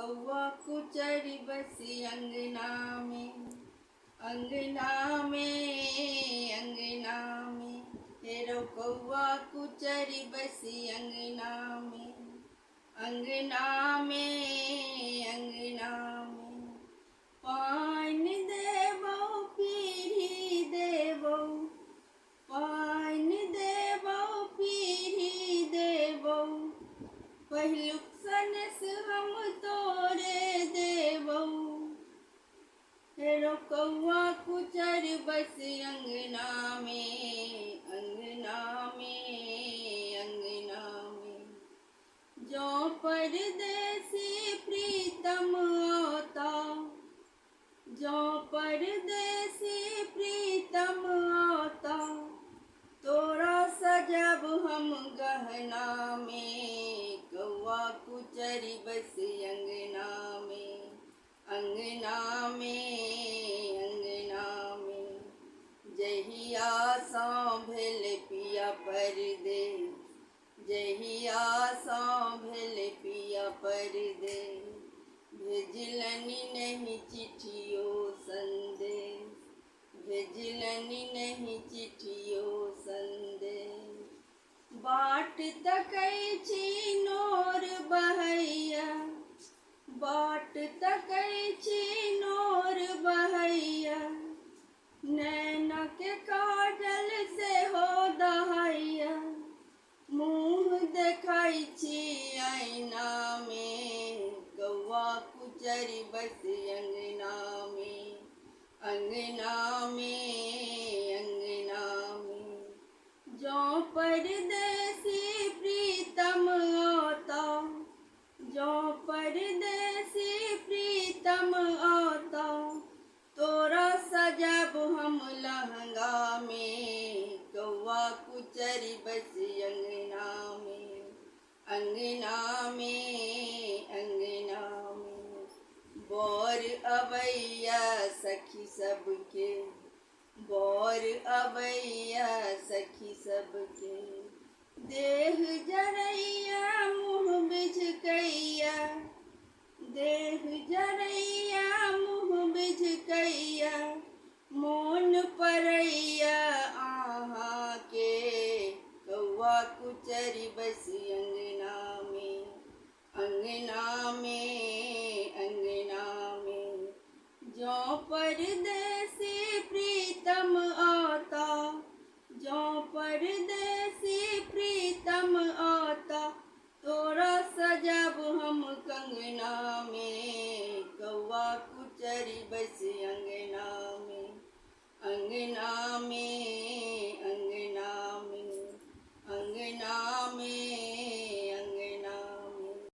कौआ कुचरी बसी अंगना में, अंगना में, अंगना में। हेरो कौआ कुचरी बसी अंगना में, अंगना में, अंगना में। पानि देबो पीढ़ी देबो, पानि देबो पीढ़ी देबो। पहिलुक सनस हम तोरे देबो। हेरो कौआ कुचर बस अंगना में, अंगना में, अंगना में। जो परदेसी प्रीतम आता, जो परदेसी प्रीतम आता। तोरा सजब हम गहना में, कौआ कुचरी बस अंगना में, अंगना में, अंगना में। जहिया सा भेल पिया परदेस, जहिया सा भेल पिया परदेस। भेजलनि नहीं चिट्ठियो संदेश, भेजलनि नहीं चिट्ठियो संदेश। बाट तकै छी नोर बहैया, बाट तकै छी नोर बहैया। नैना के काजल से हो दहैया, मुँह देखै छी आईना में। कौआ कुचरी बस अंगना में, अंगना में, अंगना में। जो परदेसी प्रीतम आता, जो परदेसी प्रीतम आता। तोरा सजब हम लहंगा में, कौआ कुचरी बस अंगना में, अंगना में, अंगना में। बोर अबैया सखी सबके, बोर अबैया सखी सबके। देह जरैया मुँह बिझकैया, देह जरैया मुँह बिझकैया। मोन परैया आहाँ के, कौआ कुचरी बस अंगना में, अंगना में, अंगना में। जो परदेसी प्रीतम आता, जो परदेसी प्रीतम आता। तोरा सजब हम कंगना में, कौआ कुचरी बस अंगना।